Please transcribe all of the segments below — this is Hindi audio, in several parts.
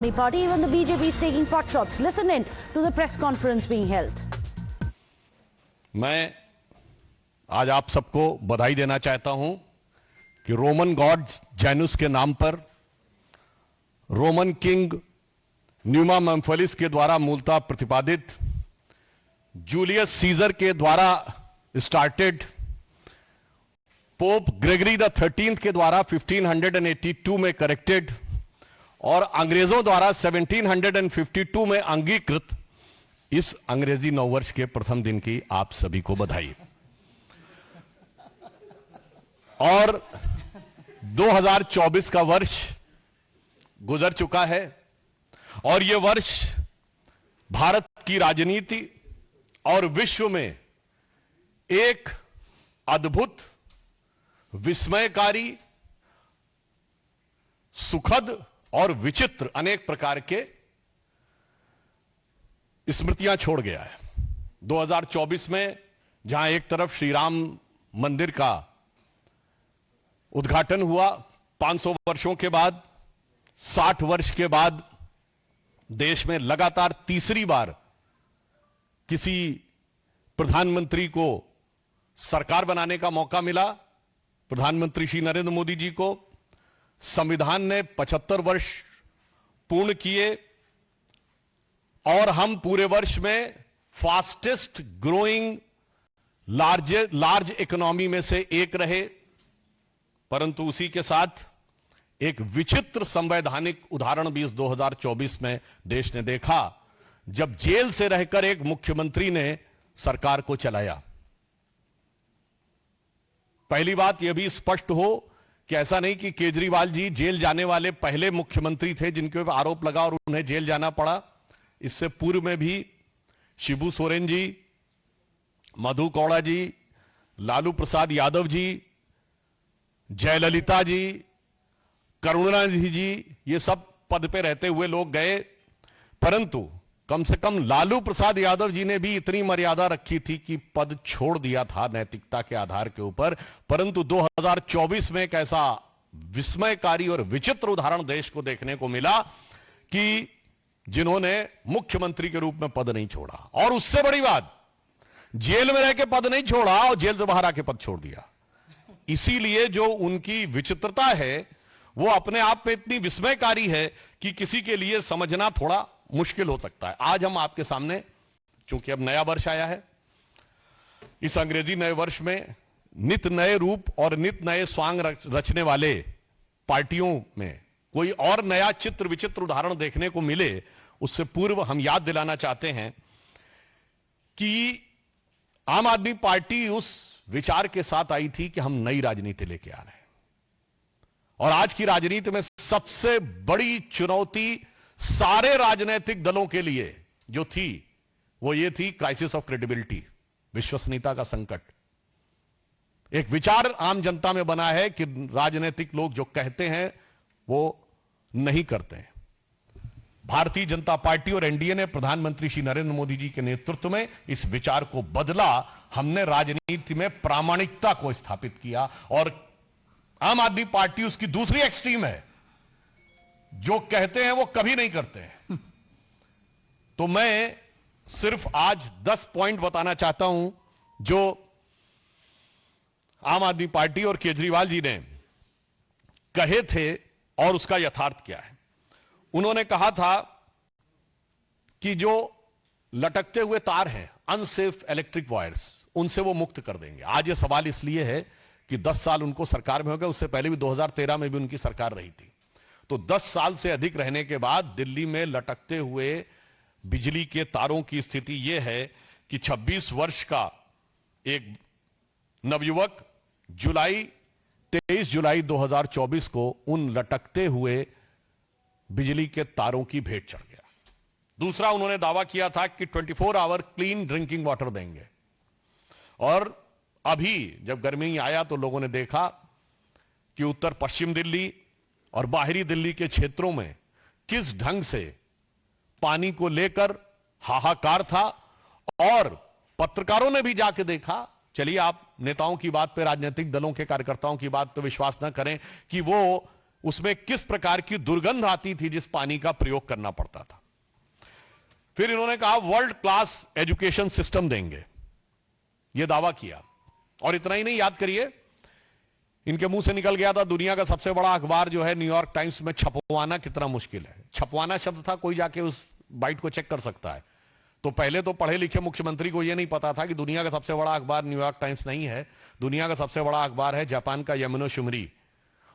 Party, even the BJP is taking pot shots. Listen in to the press conference being held. मैं आज आप सबको बधाई देना चाहता हूं कि रोमन गॉड जैनुस के नाम पर रोमन किंग न्यूमा मेम्फिलिस के द्वारा मूलतः प्रतिपादित जूलियस सीजर के द्वारा started pope Gregory the 13th के द्वारा 1582 में करेक्टेड और अंग्रेजों द्वारा 1752 में अंगीकृत इस अंग्रेजी नववर्ष के प्रथम दिन की आप सभी को बधाई। और 2024 का वर्ष गुजर चुका है और यह वर्ष भारत की राजनीति और विश्व में एक अद्भुत, विस्मयकारी, सुखद और विचित्र अनेक प्रकार के स्मृतियां छोड़ गया है। 2024 में जहां एक तरफ श्री राम मंदिर का उद्घाटन हुआ 500 वर्षों के बाद, 60 वर्ष के बाद देश में लगातार तीसरी बार किसी प्रधानमंत्री को सरकार बनाने का मौका मिला। प्रधानमंत्री श्री नरेंद्र मोदी जी को संविधान ने 75 वर्ष पूर्ण किए और हम पूरे वर्ष में फास्टेस्ट ग्रोइंग लार्ज इकोनॉमी में से एक रहे। परंतु उसी के साथ एक विचित्र संवैधानिक उदाहरण भी इस 2024 में देश ने देखा, जब जेल से रहकर एक मुख्यमंत्री ने सरकार को चलाया। पहली बात यह भी स्पष्ट हो कि ऐसा नहीं कि केजरीवाल जी जेल जाने वाले पहले मुख्यमंत्री थे जिनके ऊपर आरोप लगा और उन्हें जेल जाना पड़ा। इससे पूर्व में भी शिबू सोरेन जी, मधु कौड़ा जी, लालू प्रसाद यादव जी, जयललिता जी, करुणानिधि जी, ये सब पद पे रहते हुए लोग गए। परंतु कम से कम लालू प्रसाद यादव जी ने भी इतनी मर्यादा रखी थी कि पद छोड़ दिया था नैतिकता के आधार के ऊपर। परंतु 2024 में एक ऐसा विस्मयकारी और विचित्र उदाहरण देश को देखने को मिला कि जिन्होंने मुख्यमंत्री के रूप में पद नहीं छोड़ा, और उससे बड़ी बात, जेल में रह के पद नहीं छोड़ा और जेल से बाहर आके पद छोड़ दिया। इसीलिए जो उनकी विचित्रता है वो अपने आप में इतनी विस्मयकारी है कि किसी के लिए समझना थोड़ा मुश्किल हो सकता है। आज हम आपके सामने, चूंकि अब नया वर्ष आया है, इस अंग्रेजी नए वर्ष में नित नए रूप और नित नए स्वांग रचने वाले पार्टियों में कोई और नया चित्र विचित्र उदाहरण देखने को मिले, उससे पूर्व हम याद दिलाना चाहते हैं कि आम आदमी पार्टी उस विचार के साथ आई थी कि हम नई राजनीति लेके आ रहे हैं। और आज की राजनीति में सबसे बड़ी चुनौती सारे राजनीतिक दलों के लिए जो थी वो ये थी क्राइसिस ऑफ क्रेडिबिलिटी, विश्वसनीयता का संकट। एक विचार आम जनता में बना है कि राजनीतिक लोग जो कहते हैं वो नहीं करते हैं। भारतीय जनता पार्टी और एनडीए ने प्रधानमंत्री श्री नरेंद्र मोदी जी के नेतृत्व में इस विचार को बदला। हमने राजनीति में प्रामाणिकता को स्थापित किया और आम आदमी पार्टी उसकी दूसरी एक्सट्रीम है, जो कहते हैं वो कभी नहीं करते हैं। तो मैं सिर्फ आज 10 पॉइंट बताना चाहता हूं जो आम आदमी पार्टी और केजरीवाल जी ने कहे थे और उसका यथार्थ क्या है। उन्होंने कहा था कि जो लटकते हुए तार हैं, अनसेफ इलेक्ट्रिक वायर्स, उनसे वो मुक्त कर देंगे। आज ये सवाल इसलिए है कि 10 साल उनको सरकार में हो गए, उससे पहले भी 2013 में भी उनकी सरकार रही थी। तो 10 साल से अधिक रहने के बाद दिल्ली में लटकते हुए बिजली के तारों की स्थिति यह है कि 26 वर्ष का एक नवयुवक 23 जुलाई 2024 को उन लटकते हुए बिजली के तारों की भेंट चढ़ गया। दूसरा, उन्होंने दावा किया था कि 24 आवर क्लीन ड्रिंकिंग वाटर देंगे। और अभी जब गर्मी आया तो लोगों ने देखा कि उत्तर पश्चिम दिल्ली और बाहरी दिल्ली के क्षेत्रों में किस ढंग से पानी को लेकर हाहाकार था। और पत्रकारों ने भी जाके देखा। चलिए, आप नेताओं की बात पे, राजनीतिक दलों के कार्यकर्ताओं की बात पे विश्वास न करें कि वो उसमें किस प्रकार की दुर्गंध आती थी जिस पानी का प्रयोग करना पड़ता था। फिर इन्होंने कहा वर्ल्ड क्लास एजुकेशन सिस्टम देंगे, यह दावा किया। और इतना ही नहीं, याद करिए, इनके मुंह से निकल गया था दुनिया का सबसे बड़ा अखबार जो है न्यूयॉर्क टाइम्स में छपवाना कितना मुश्किल है। छपवाना शब्द था, कोई जाके उस बाइट को चेक कर सकता है। तो पहले तो पढ़े लिखे मुख्यमंत्री को यह नहीं पता था कि दुनिया का सबसे बड़ा अखबार न्यूयॉर्क टाइम्स नहीं है, दुनिया का सबसे बड़ा अखबार है जापान का यमुनो शुमरी,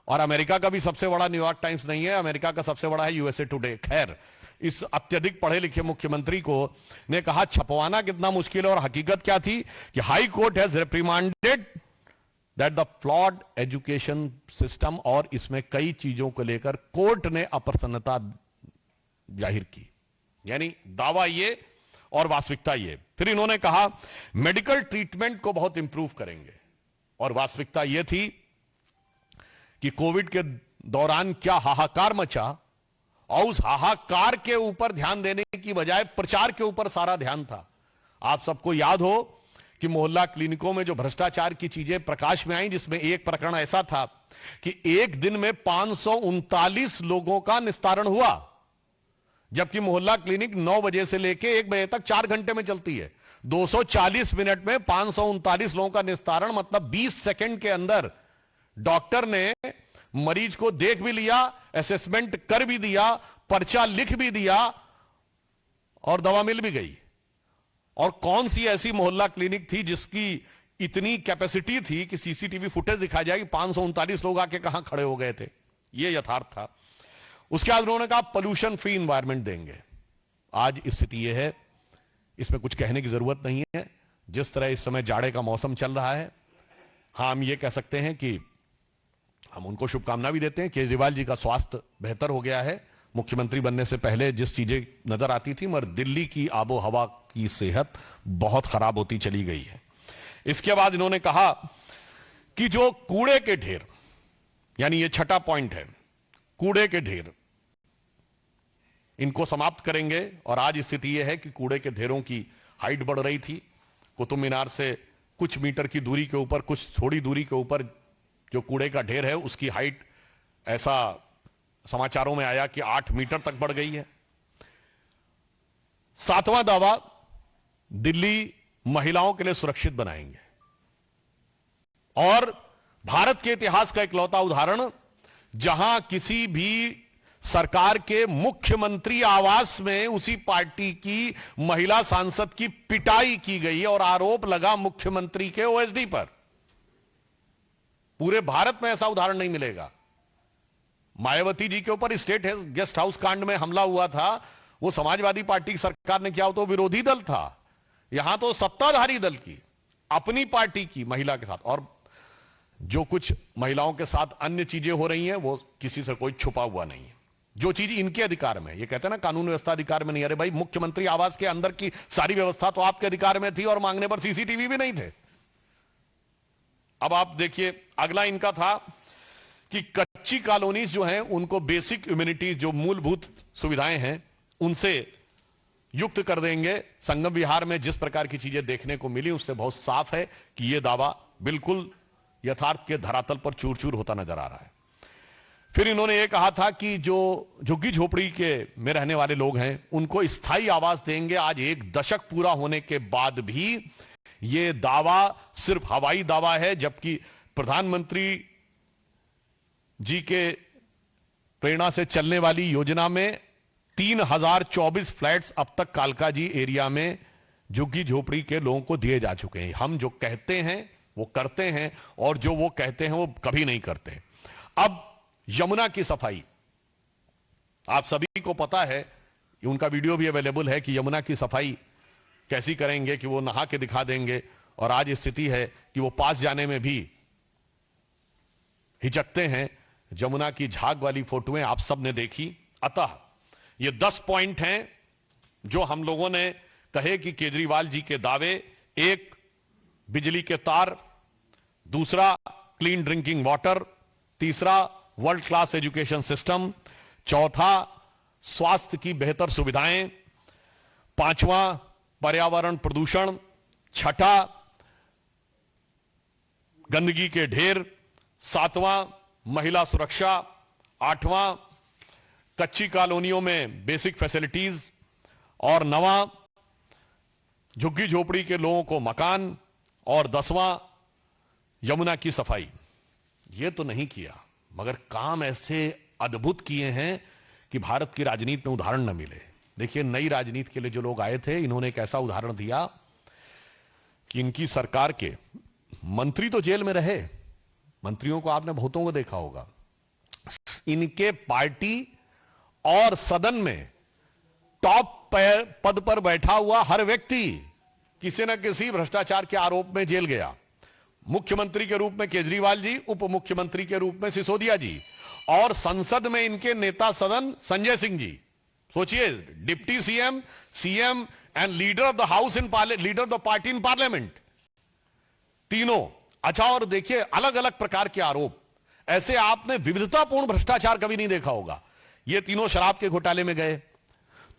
और अमेरिका का भी सबसे बड़ा न्यूयॉर्क टाइम्स नहीं है, अमेरिका का सबसे बड़ा है यूएसए टुडे। खैर, इस अत्यधिक पढ़े लिखे मुख्यमंत्री को ने कहा छपवाना कितना मुश्किल है, और हकीकत क्या थी कि high court has reprimanded that the flawed education system, और इसमें कई चीजों को लेकर कोर्ट ने अप्रसन्नता जाहिर की। यानी दावा ये और वास्तविकता ये। फिर इन्होंने कहा मेडिकल ट्रीटमेंट को बहुत इंप्रूव करेंगे, और वास्तविकता यह थी कि कोविड के दौरान क्या हाहाकार मचा, और उस हाहाकार के ऊपर ध्यान देने की बजाय प्रचार के ऊपर सारा ध्यान था। आप सबको याद हो कि मोहल्ला क्लिनिकों में जो भ्रष्टाचार की चीजें प्रकाश में आई, जिसमें एक प्रकरण ऐसा था कि एक दिन में 539 लोगों का निस्तारण हुआ, जबकि मोहल्ला क्लिनिक 9 बजे से लेकर 1 बजे तक 4 घंटे में चलती है। 240 मिनट में 539 लोगों का निस्तारण, मतलब 20 सेकंड के अंदर डॉक्टर ने मरीज को देख भी लिया, असेसमेंट कर भी दिया, पर्चा लिख भी दिया, और दवा मिल भी गई। और कौन सी ऐसी मोहल्ला क्लिनिक थी जिसकी इतनी कैपेसिटी थी कि सीसीटीवी फुटेज दिखा जाए कि 539 लोग आके कहां खड़े हो गए थे। यह यथार्थ था। उसके बाद उन्होंने कहा पोल्यूशन फ्री एनवायरनमेंट देंगे। आज स्थिति यह है, इसमें कुछ कहने की जरूरत नहीं है। जिस तरह इस समय जाड़े का मौसम चल रहा है, हाँ, हम ये कह सकते हैं कि हम उनको शुभकामना भी देते हैं। केजरीवाल जी का स्वास्थ्य बेहतर हो गया है। मुख्यमंत्री बनने से पहले जिस चीजें नजर आती थी, मगर दिल्ली की आबो हवा की सेहत बहुत खराब होती चली गई है। इसके बाद इन्होंने कहा कि जो कूड़े के ढेर, यानी ये छठा पॉइंट है, कूड़े के ढेर, इनको समाप्त करेंगे। और आज स्थिति यह है कि कूड़े के ढेरों की हाइट बढ़ रही थी। कुतुब मीनार से कुछ मीटर की दूरी के ऊपर, कुछ थोड़ी दूरी के ऊपर जो कूड़े का ढेर है, उसकी हाइट ऐसा समाचारों में आया कि 8 मीटर तक बढ़ गई है। 7वां दावा, दिल्ली महिलाओं के लिए सुरक्षित बनाएंगे। और भारत के इतिहास का इकलौता उदाहरण, जहां किसी भी सरकार के मुख्यमंत्री आवास में उसी पार्टी की महिला सांसद की पिटाई की गई और आरोप लगा मुख्यमंत्री के ओएसडी पर। पूरे भारत में ऐसा उदाहरण नहीं मिलेगा। मायावती जी के ऊपर स्टेट गेस्ट हाउस कांड में हमला हुआ था, वो समाजवादी पार्टी की सरकार ने किया, तो विरोधी दल था। यहां तो सत्ताधारी दल की, अपनी पार्टी की महिला के साथ। और जो कुछ महिलाओं के साथ अन्य चीजें हो रही हैं, वो किसी से कोई छुपा हुआ नहीं है। जो चीज इनके अधिकार में, ये कहते हैं ना कानून व्यवस्था अधिकार में नहीं। अरे भाई, मुख्यमंत्री आवास के अंदर की सारी व्यवस्था तो आपके अधिकार में थी, और मांगने पर सीसीटीवी भी नहीं थे। अब आप देखिए, अगला इनका था कि कच्ची कॉलोनीज जो हैं, उनको बेसिक इम्यूनिटी, जो मूलभूत सुविधाएं हैं, उनसे युक्त कर देंगे। संगम विहार में जिस प्रकार की चीजें देखने को मिली, उससे बहुत साफ है कि यह दावा बिल्कुल यथार्थ के धरातल पर चूर चूर होता नजर आ रहा है। फिर इन्होंने यह कहा था कि जो झुग्गी झोपड़ी के में रहने वाले लोग हैं, उनको स्थायी आवास देंगे। आज 1 दशक पूरा होने के बाद भी यह दावा सिर्फ हवाई दावा है, जबकि प्रधानमंत्री जी के प्रेरणा से चलने वाली योजना में 3024 फ्लैट्स अब तक कालकाजी एरिया में झुग्गी झोपड़ी के लोगों को दिए जा चुके हैं। हम जो कहते हैं वो करते हैं, और जो वो कहते हैं वो कभी नहीं करते। अब यमुना की सफाई, आप सभी को पता है, उनका वीडियो भी अवेलेबल है कि यमुना की सफाई कैसी करेंगे, कि वो नहा के दिखा देंगे। और आज स्थिति है कि वो पास जाने में भी हिचकते हैं। यमुना की झाग वाली फोटोएं आप सब ने देखी। अतः ये 10 पॉइंट हैं जो हम लोगों ने कहे कि केजरीवाल जी के दावे। एक, बिजली के तार, दूसरा क्लीन ड्रिंकिंग वाटर, तीसरा वर्ल्ड क्लास एजुकेशन सिस्टम, चौथा स्वास्थ्य की बेहतर सुविधाएं, पांचवा पर्यावरण प्रदूषण, छठा गंदगी के ढेर, सातवां महिला सुरक्षा, 8वां कच्ची कॉलोनियों में बेसिक फैसिलिटीज और 9वां झुग्गी झोपड़ी के लोगों को मकान और 10वां यमुना की सफाई। यह तो नहीं किया, मगर काम ऐसे अद्भुत किए हैं कि भारत की राजनीति में उदाहरण न मिले। देखिए, नई राजनीति के लिए जो लोग आए थे, इन्होंने एक ऐसा उदाहरण दिया कि इनकी सरकार के मंत्री तो जेल में रहे, मंत्रियों को आपने बहुतों को देखा होगा, इनके पार्टी और सदन में टॉप पद पर बैठा हुआ हर व्यक्ति किसी न किसी भ्रष्टाचार के आरोप में जेल गया। मुख्यमंत्री के रूप में केजरीवाल जी, उप मुख्यमंत्री के रूप में सिसोदिया जी, और संसद में इनके नेता सदन संजय सिंह जी। सोचिए, deputy CM, CM and leader of the house in leader of the party in parliament, तीनों। अच्छा, और देखिए अलग अलग प्रकार के आरोप, ऐसे आपने विविधतापूर्ण भ्रष्टाचार कभी नहीं देखा होगा। ये तीनों शराब के घोटाले में गए,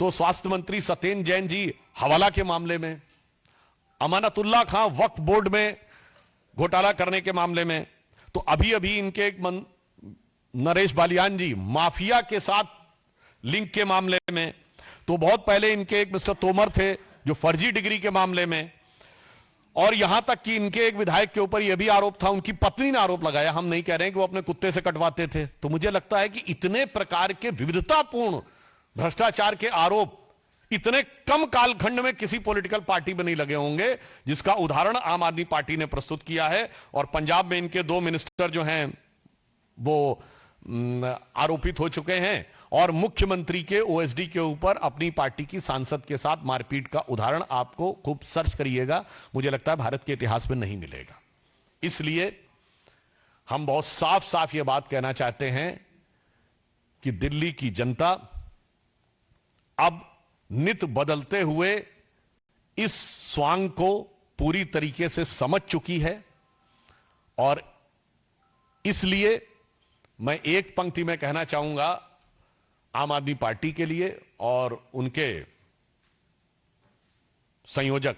तो स्वास्थ्य मंत्री सत्येंद्र जैन जी हवाला के मामले में, अमानतुल्लाह खां वक्फ बोर्ड में घोटाला करने के मामले में, तो अभी अभी इनके एक नरेश बालियान जी माफिया के साथ लिंक के मामले में, तो बहुत पहले इनके एक मिस्टर तोमर थे जो फर्जी डिग्री के मामले में, और यहां तक कि इनके एक विधायक के ऊपर यह भी आरोप था, उनकी पत्नी ने आरोप लगाया, हम नहीं कह रहे हैं कि वो अपने कुत्ते से कटवाते थे। तो मुझे लगता है कि इतने प्रकार के विविधतापूर्ण भ्रष्टाचार के आरोप इतने कम कालखंड में किसी पॉलिटिकल पार्टी में नहीं लगे होंगे, जिसका उदाहरण आम आदमी पार्टी ने प्रस्तुत किया है। और पंजाब में इनके 2 मिनिस्टर जो हैं वो आरोपित हो चुके हैं, और मुख्यमंत्री के ओएसडी के ऊपर अपनी पार्टी की सांसद के साथ मारपीट का उदाहरण आपको खूब सर्च करिएगा, मुझे लगता है भारत के इतिहास में नहीं मिलेगा। इसलिए हम बहुत साफ साफ यह बात कहना चाहते हैं कि दिल्ली की जनता अब नित बदलते हुए इस स्वांग को पूरी तरीके से समझ चुकी है, और इसलिए मैं एक पंक्ति में कहना चाहूंगा आम आदमी पार्टी के लिए और उनके संयोजक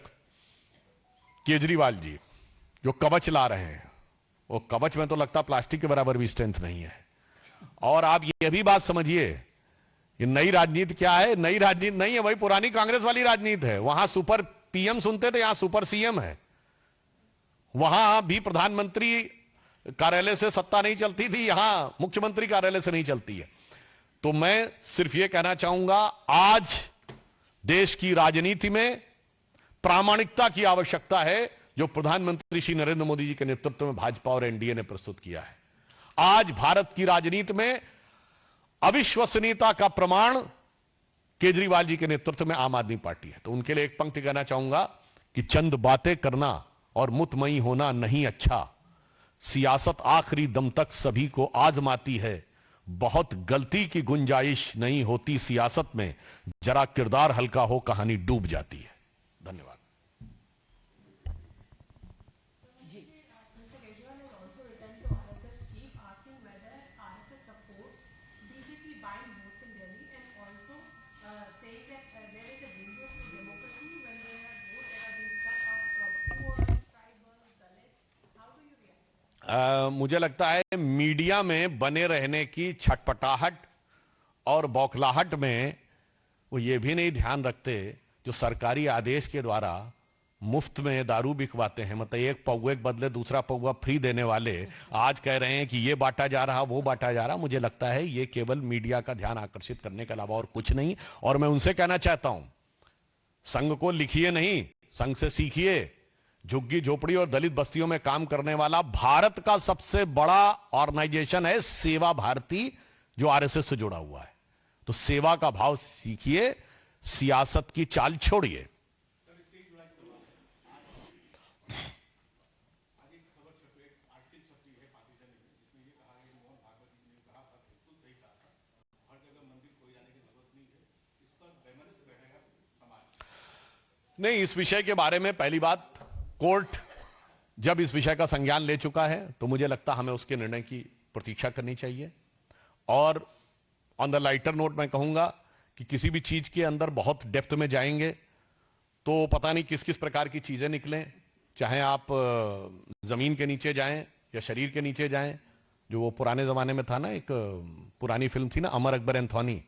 केजरीवाल जी जो कवच ला रहे हैं, वो कवच में तो लगता प्लास्टिक के बराबर भी स्ट्रेंथ नहीं है। और आप ये भी बात समझिए, ये नई राजनीति क्या है? नई राजनीति नहीं है, वही पुरानी कांग्रेस वाली राजनीति है। वहां सुपर पीएम सुनते थे, यहां सुपर सीएम है। वहां भी प्रधानमंत्री कार्यालय से सत्ता नहीं चलती थी, यहां मुख्यमंत्री कार्यालय से नहीं चलती है। तो मैं सिर्फ यह कहना चाहूंगा, आज देश की राजनीति में प्रामाणिकता की आवश्यकता है, जो प्रधानमंत्री श्री नरेंद्र मोदी जी के नेतृत्व में भाजपा और एनडीए ने प्रस्तुत किया है। आज भारत की राजनीति में अविश्वसनीयता का प्रमाण केजरीवाल जी के नेतृत्व में आम आदमी पार्टी है। तो उनके लिए एक पंक्ति कहना चाहूंगा कि चंद बातें करना और मुतमई होना नहीं अच्छा, सियासत आखिरी दम तक सभी को आजमाती है, बहुत गलती की गुंजाइश नहीं होती सियासत में, जरा किरदार हल्का हो कहानी डूब जाती है। धन्यवाद। मुझे लगता है मीडिया में बने रहने की छटपटाहट और बौखलाहट में वो ये भी नहीं ध्यान रखते, जो सरकारी आदेश के द्वारा मुफ्त में दारू बिकवाते हैं, मतलब एक पौवे के बदले दूसरा पौवा फ्री देने वाले आज कह रहे हैं कि ये बांटा जा रहा वो बांटा जा रहा। मुझे लगता है ये केवल मीडिया का ध्यान आकर्षित करने के अलावा और कुछ नहीं। और मैं उनसे कहना चाहता हूं, संघ को लिखिए नहीं, संघ से सीखिए। झुग्गी झोपड़ी और दलित बस्तियों में काम करने वाला भारत का सबसे बड़ा ऑर्गेनाइजेशन है सेवा भारती, जो आरएसएस से जुड़ा हुआ है। तो सेवा का भाव सीखिए, सियासत की चाल छोड़िए। नहीं, इस विषय के बारे में पहली बात, कोर्ट जब इस विषय का संज्ञान ले चुका है तो मुझे लगता हमें उसके निर्णय की प्रतीक्षा करनी चाहिए। और ऑन द लाइटर नोट मैं कहूंगा कि किसी भी चीज के अंदर बहुत डेप्थ में जाएंगे तो पता नहीं किस किस प्रकार की चीजें निकलें, चाहे आप जमीन के नीचे जाएं या शरीर के नीचे जाएं, जो वो पुराने जमाने में था ना, एक पुरानी फिल्म थी ना, अमर अकबर एंथोनी।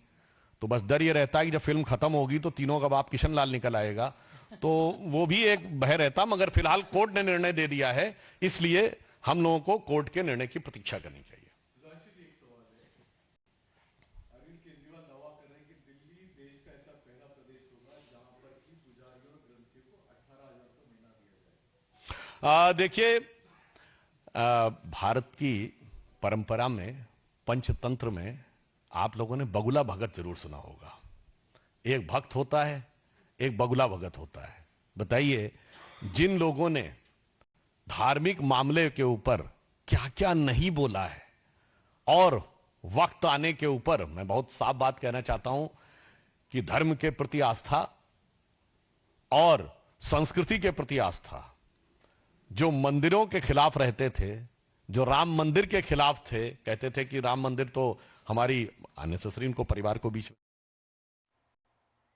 तो बस डर ये रहता है कि जब फिल्म खत्म होगी तो तीनों का बाप किशन लाल निकल आएगा, तो वो भी एक भय रहता। मगर फिलहाल कोर्ट ने निर्णय दे दिया है, इसलिए हम लोगों को कोर्ट के निर्णय की प्रतीक्षा करनी चाहिए। देखिए, भारत की परंपरा में, पंचतंत्र में आप लोगों ने बगुला भगत जरूर सुना होगा। एक भक्त होता है, एक बगुला भगत होता है। बताइए, जिन लोगों ने धार्मिक मामले के ऊपर क्या क्या नहीं बोला है, और वक्त आने के ऊपर मैं बहुत साफ बात कहना चाहता हूं कि धर्म के प्रति आस्था और संस्कृति के प्रति आस्था, जो मंदिरों के खिलाफ रहते थे, जो राम मंदिर के खिलाफ थे, कहते थे कि राम मंदिर तो हमारी अननेसेसरी, इनको परिवार को बीच में